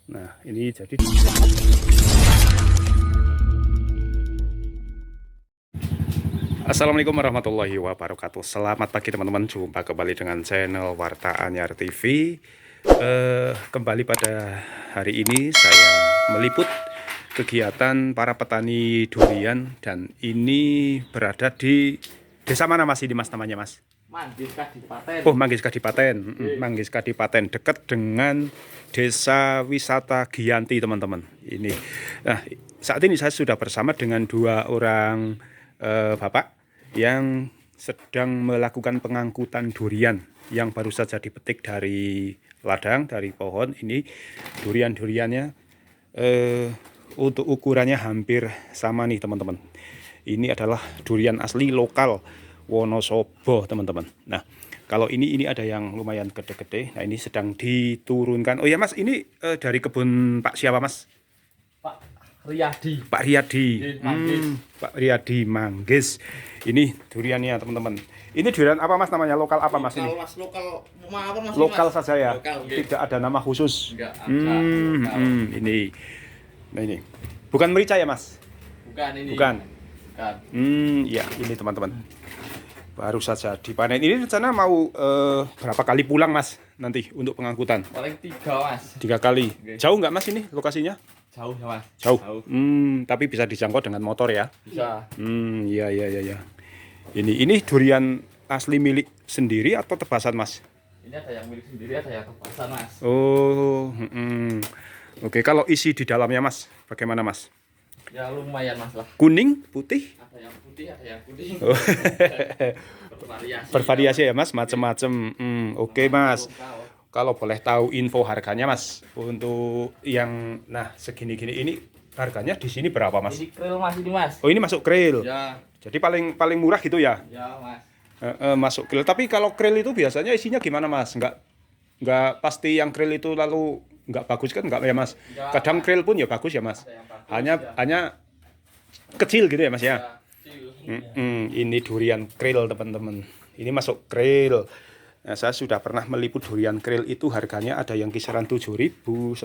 Nah, ini jadi Assalamualaikum warahmatullahi wabarakatuh. Selamat pagi teman-teman, jumpa kembali dengan channel Warta Anyar TV. Kembali pada hari ini saya meliput kegiatan para petani durian, dan ini berada di desa mana Mas, ini Mas namanya Mas? Manggis Kadipaten. Oh, Manggis Kadipaten. Manggis Kadipaten, dekat dengan Desa Wisata Giyanti teman-teman. Ini. Nah, saat ini saya sudah bersama dengan dua orang bapak yang sedang melakukan pengangkutan durian yang baru saja dipetik dari ladang, dari pohon. Ini durian-duriannya untuk ukurannya hampir sama nih teman-teman. Ini adalah durian asli lokal Wonosobo teman-teman. Nah, kalau ini ada yang lumayan gede-gede. Nah, ini sedang diturunkan. Oh ya Mas, ini dari kebun Pak siapa Mas? Pak Riyadi. Pak Riyadi. Manggis. Pak Riyadi Manggis. Ini duriannya teman-teman. Ini durian apa Mas namanya? Lokal apa Mas ini? Mas, lokal apa Mas? Lokal saja ya. Lokal, Tidak ada nama khusus. Enggak ada. Ini. Nah ini. Bukan merica ya Mas? Bukan ini. Bukan. Bukan. Ya ini teman-teman. Baru saja dipanen. Ini rencana mau berapa kali pulang Mas nanti untuk pengangkutan? Paling 3 Mas. 3 kali. Oke. Jauh nggak Mas ini lokasinya? Jauh ya Mas. Jauh. Tapi bisa dijangkau dengan motor ya? Bisa. Iya. Ini durian asli milik sendiri atau tebasan Mas? Ini ada yang milik sendiri, ada yang tebasan Mas. Oh, Oke, kalau isi di dalamnya Mas, bagaimana Mas? Ya lumayan Mas lah. Kuning, putih? Ada yang putih, ada yang kuning. Oh. Bervariasi. Bervariasi ya Mas, macam-macam. Oke Mas. Lokal. Kalau boleh tahu info harganya Mas, untuk yang segini-gini ini harganya di sini berapa Mas? Ini krill Mas, ini Mas. Oh, ini masuk krill. Ya. Jadi paling murah gitu ya? Ya Mas. Masuk krill. Tapi kalau krill itu biasanya isinya gimana Mas? Nggak pasti yang krill itu lalu nggak bagus kan, nggak ya Mas? Nggak. Kadang krill pun ya bagus ya Mas. Ada yang bagus, Hanya kecil gitu ya Mas ya. Ya, kecil. Ini durian krill teman-teman. Ini masuk krill. Nah, saya sudah pernah meliput durian krill itu, harganya ada yang kisaran 7.000, 10.000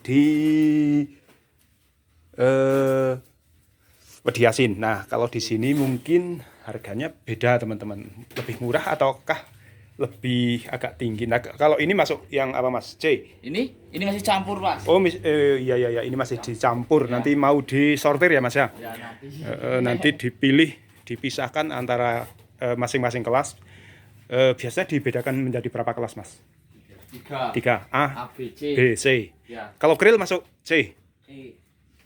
di Mediasin. Nah, kalau di sini mungkin harganya beda teman-teman. Lebih murah ataukah lebih agak tinggi? Nah, kalau ini masuk yang apa Mas? C. Ini masih campur Mas. Oh, iya, ini masih dicampur. Ya. Nanti mau disortir ya Mas ya? Ya nanti. Nanti dipisahkan antara masing-masing kelas. Biasanya dibedakan menjadi berapa kelas Mas? 3. A, A, B, C. B, C. Ya. Kalau grill masuk C.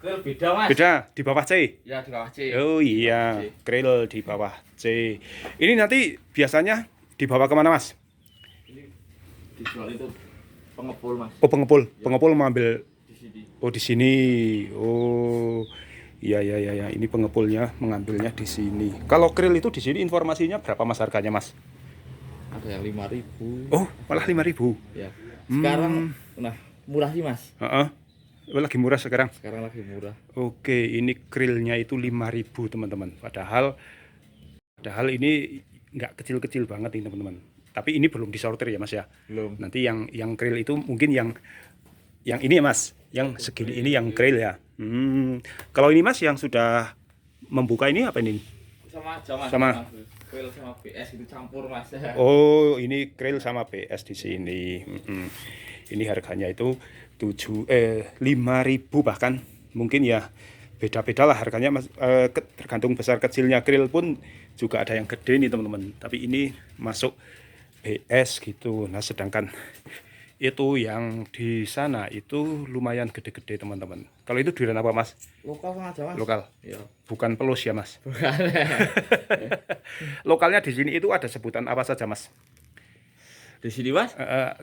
Grill beda Mas. Beda, di bawah C. Ya di bawah C. Oh iya, C. grill di bawah C. Ini nanti biasanya dibawa kemana Mas? Ini dijual itu pengepul Mas. Oh, pengepul. Pengepul mengambil. Di sini. Oh, di sini. Oh. Iya. Ini pengepulnya mengambilnya di sini. Kalau grill itu di sini informasinya berapa Mas harganya Mas? Ada yang 5.000. Oh, malah 5.000. Ya. Sekarang murah sih Mas. Oh, lagi murah sekarang. Sekarang lagi murah. Oke, ini grillnya itu 5.000 teman-teman. Padahal ini nggak kecil-kecil banget ini teman-teman. Tapi ini belum disortir ya Mas ya. Belum. Nanti yang grill itu mungkin yang ini ya Mas, yang segini ini yang grill ya. Kalau ini Mas yang sudah membuka ini apa ini? Sama aja Mas. Sama. Grill sama BS itu campur Mas. Oh, ini grill sama BS di sini. Ini harganya itu 5.000 bahkan, mungkin ya beda-beda lah harganya Mas. Tergantung besar kecilnya. Grill pun juga ada yang gede nih teman-teman. Tapi ini masuk BS gitu. Nah, sedangkan itu yang di sana itu lumayan gede-gede teman-teman. Kalau itu durian apa Mas? Lokal sama aja Mas. Lokal. Ya. Bukan pelus ya Mas. Bukan. Lokalnya di sini itu ada sebutan apa saja Mas? Di sini Mas.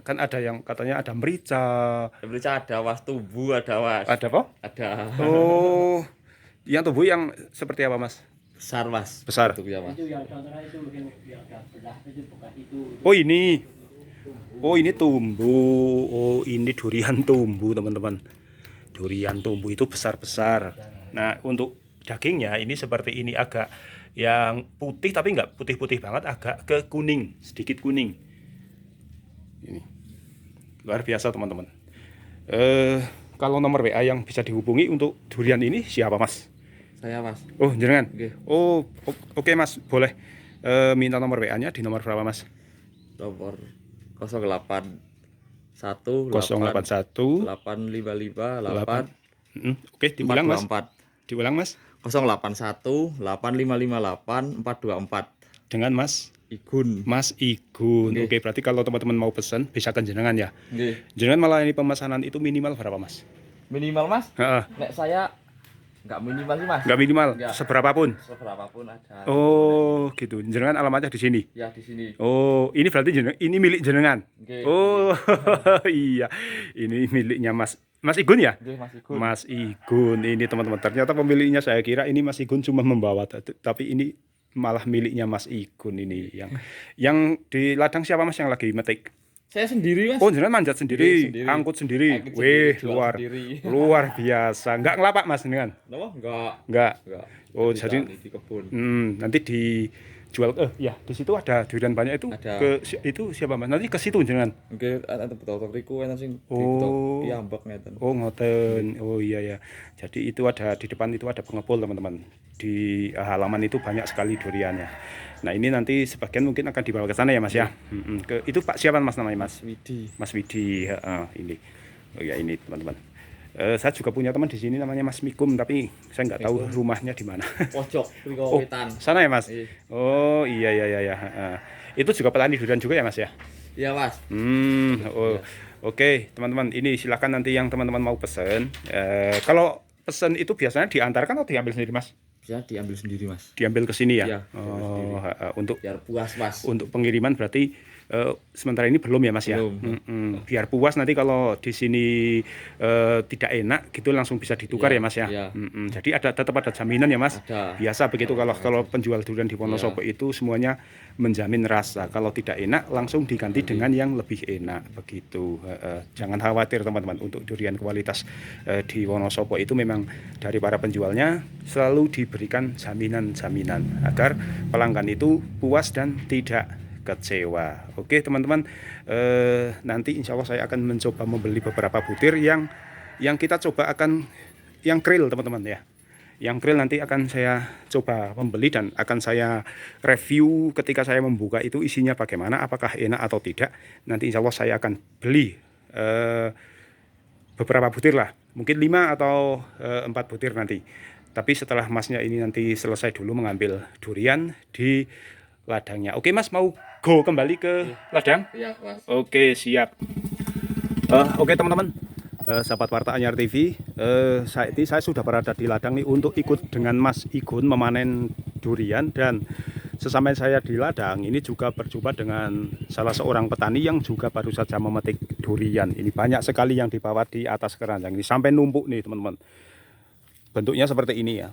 Kan ada yang katanya ada merica. Berica ada Was, tubuh ada Was. Ada apa? Ada. Oh, yang tubuh yang seperti apa Mas? Besar Mas. Besar. Bentuknya, Mas. Itu yang contohnya itu mungkin yang agak belah itu bukan itu. Oh ini. Oh ini tumbu. Oh ini durian tumbu teman-teman. Durian tumbu itu besar-besar. Nah untuk dagingnya ini seperti ini, agak yang putih tapi nggak putih-putih banget, agak ke kuning, sedikit kuning. Ini luar biasa teman-teman. Kalau nomor WA yang bisa dihubungi untuk durian ini siapa Mas? Saya Mas. Oh jenengan? Nggih. Oh oke Mas, boleh minta nomor WA-nya di nomor berapa Mas? Nomor 081 081 855 8 Oke, diulang Mas. 424. Diulang Mas. 081 8558 424. Dengan Mas Igun. Mas Igun. Nggih. Oke, berarti kalau teman-teman mau pesan bisa ke jenengan ya. Nggih. Jenengan melayani pemesanan itu minimal berapa Mas? Minimal Mas. Heeh, Nek saya nggak minimal sih Mas. nggak minimal, Nggak. seberapapun. Seberapapun ada. Oh, gitu. Jenengan alamatnya di sini. Ya di sini. Oh, ini berarti ini milik jenengan. Nggih. Oh, iya. Ini miliknya Mas Igun ya? Nggih Mas Igun. Mas Igun ini teman-teman. Ternyata pemiliknya saya kira ini Mas Igun cuma membawa, tapi ini malah miliknya Mas Igun ini yang di ladang siapa Mas yang lagi metik? Saya sendiri Mas. Oh, jenengan manjat sendiri, Sendiri. angkut sendiri. Angkut Wih, sendiri, jual luar sendiri. luar biasa. Enggak ngelapak Mas jenengan? Kenapa? Enggak. Enggak. Enggak. Oh, jadi di kebun. nanti dijual ya di situ ada durian banyak itu. Ada. Itu siapa Mas? Nanti ke situ jenengan. Nggih, ada betul riku enten sing Oh. diambek ngeten. Oh, ngoten. Oh iya ya. Jadi itu ada di depan itu ada pengepul teman-teman. Di halaman itu banyak sekali duriannya. Nah, ini nanti sebagian mungkin akan dibawa ke sana ya Mas ya. Itu Pak siapa Mas namanya Mas? Widi. Mas Widi, ini. Oh ya ini teman-teman. Saya juga punya teman di sini namanya Mas Mikum, tapi saya nggak tahu rumahnya di mana. Pojok mriku Oh, wetan. sana ya Mas? Iya. Oh iya ya. Itu juga petani durian juga ya Mas ya? Iya Mas. Oke teman-teman, ini silakan nanti yang teman-teman mau pesen. Kalau pesen itu biasanya diantarkan atau diambil sendiri Mas? Bisa diambil sendiri Mas. Diambil ke sini ya? Iya, diambil sendiri. Untuk Biar puas Mas. pengiriman berarti sementara ini belum ya Mas ya? Belum. Biar puas nanti kalau di sini tidak enak gitu langsung bisa ditukar Iya, ya Mas ya? iya. Jadi tetap ada jaminan ya Mas? Ada. Biasa begitu kalau penjual durian di Wonosobo Iya. itu semuanya menjamin rasa. Kalau tidak enak langsung diganti dengan yang lebih enak begitu. Jangan khawatir teman-teman, untuk durian kualitas di Wonosobo itu memang dari para penjualnya selalu diberikan jaminan-jaminan agar pelanggan itu puas dan tidak kecewa. Oke teman-teman, nanti insya Allah saya akan mencoba membeli beberapa butir yang kita coba akan yang krill teman-teman ya. Yang krill nanti akan saya coba membeli dan akan saya review ketika saya membuka itu isinya bagaimana, apakah enak atau tidak. Nanti insya Allah saya akan beli beberapa butir lah, mungkin 5 atau 4 butir nanti. Tapi setelah Masnya ini nanti selesai dulu mengambil durian di ladangnya. Oke Mas, mau go kembali ke ladang? Iya Mas. Oke siap. Oke teman-teman, sahabat Warta Anyar TV, saya sudah berada di ladang nih untuk ikut dengan Mas Igun memanen durian, dan sesampai saya di ladang ini juga berjumpa dengan salah seorang petani yang juga baru saja memetik durian. Ini banyak sekali yang dibawa di atas keranjang ini sampai numpuk nih teman-teman. Bentuknya seperti ini ya.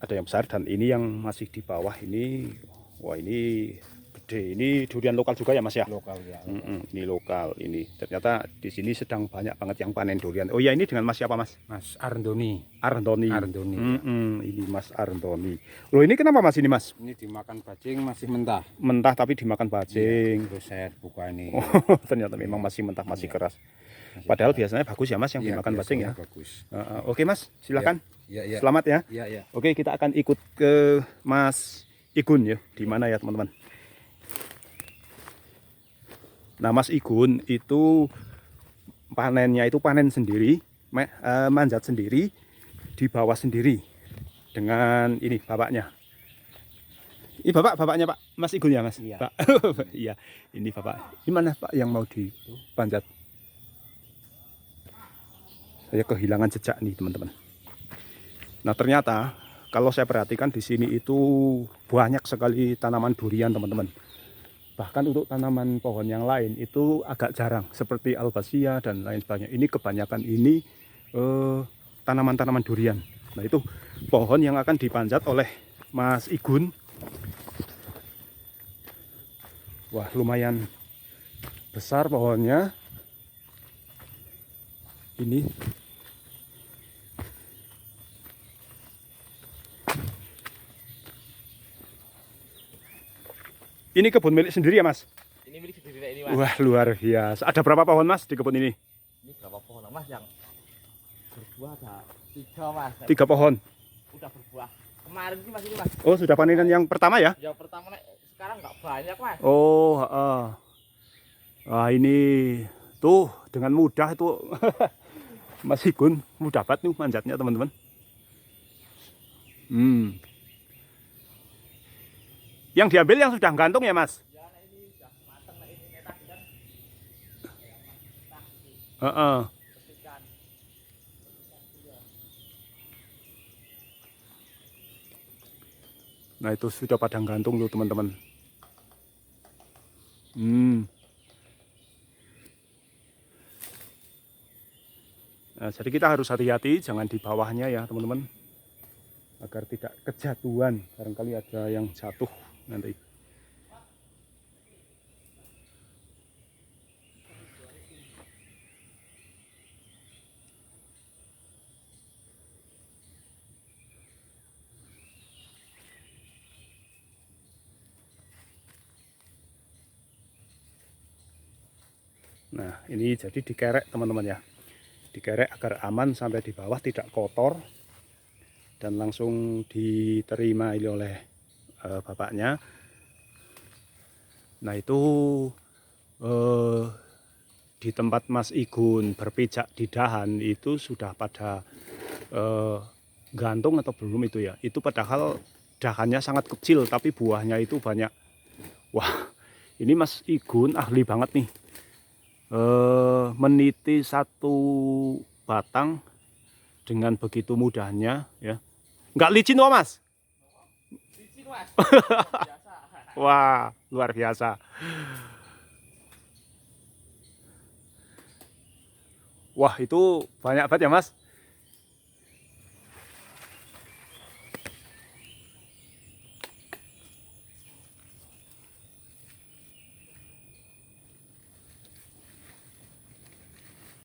Ada yang besar dan ini yang masih di bawah ini. Wah ini gede. Ini durian lokal juga ya Mas ya? Lokal ya. Ini lokal ini. Ternyata di sini sedang banyak banget yang panen durian. Oh ya, ini dengan Mas siapa Mas? Mas Arndoni. Arndoni. Arndoni. Ini Mas Arndoni. Loh ini kenapa Mas ini Mas? Ini dimakan bajing masih mentah. Mentah tapi dimakan bajing. Terus saya buka ini. Oh, ternyata memang masih mentah, masih keras. Padahal biasanya bagus ya Mas yang Iya, dimakan bajing ya. biasanya bagus. Oke Mas, silakan. Iya. Selamat ya. Iya. Oke, kita akan ikut ke Mas Igun ya. Di mana ya teman-teman? Nah Mas Igun itu panennya itu panen sendiri, manjat sendiri, dibawa sendiri dengan ini bapaknya. Ini bapaknya Pak Mas Igun ya Mas? Iya. Pak. Iya, ini bapak. Di mana Pak yang mau dipanjat? Saya kehilangan jejak nih teman-teman. Nah ternyata kalau saya perhatikan di sini itu banyak sekali tanaman durian teman-teman. Bahkan untuk tanaman pohon yang lain itu agak jarang, seperti albasia dan lain sebagainya. Ini kebanyakan ini tanaman-tanaman durian. Nah itu pohon yang akan dipanjat oleh Mas Igun. Wah lumayan besar pohonnya. Ini kebun milik sendiri ya Mas? Ini milik sendiri ini Mas. Wah luar biasa. Ada berapa pohon Mas di kebun ini? Ini berapa pohon Mas? mas yang berbuah ada 3 mas. 3 pohon. Udah berbuah. Kemarin sih mas ini mas. Oh, sudah panenan yang pertama ya? Yang pertama sekarang nggak banyak mas. Oh, wah ini tuh dengan mudah itu Mas Igun mudah banget nih manjatnya teman-teman. Yang diambil yang sudah gantung ya Mas? Ya nah ini udah mateng nah ini tadi kan. Heeh. Petikan. Nah itu sudah pada gantung tuh teman-teman. Nah, jadi kita harus hati-hati, jangan di bawahnya ya teman-teman, agar tidak kejatuhan. Barangkali ada yang jatuh nanti. Nah ini jadi dikerek teman-teman ya, dikerek agar aman sampai di bawah, tidak kotor dan langsung diterima ini oleh bapaknya. Nah itu di tempat Mas Igun berpijak di dahan itu sudah pada gantung atau belum itu ya? Itu padahal dahannya sangat kecil tapi buahnya itu banyak. Wah ini Mas Igun ahli banget nih. Meniti satu batang dengan begitu mudahnya ya. Nggak licin kok Mas? Licin mas. Biasa. Wah luar biasa. Wah itu banyak banget ya Mas.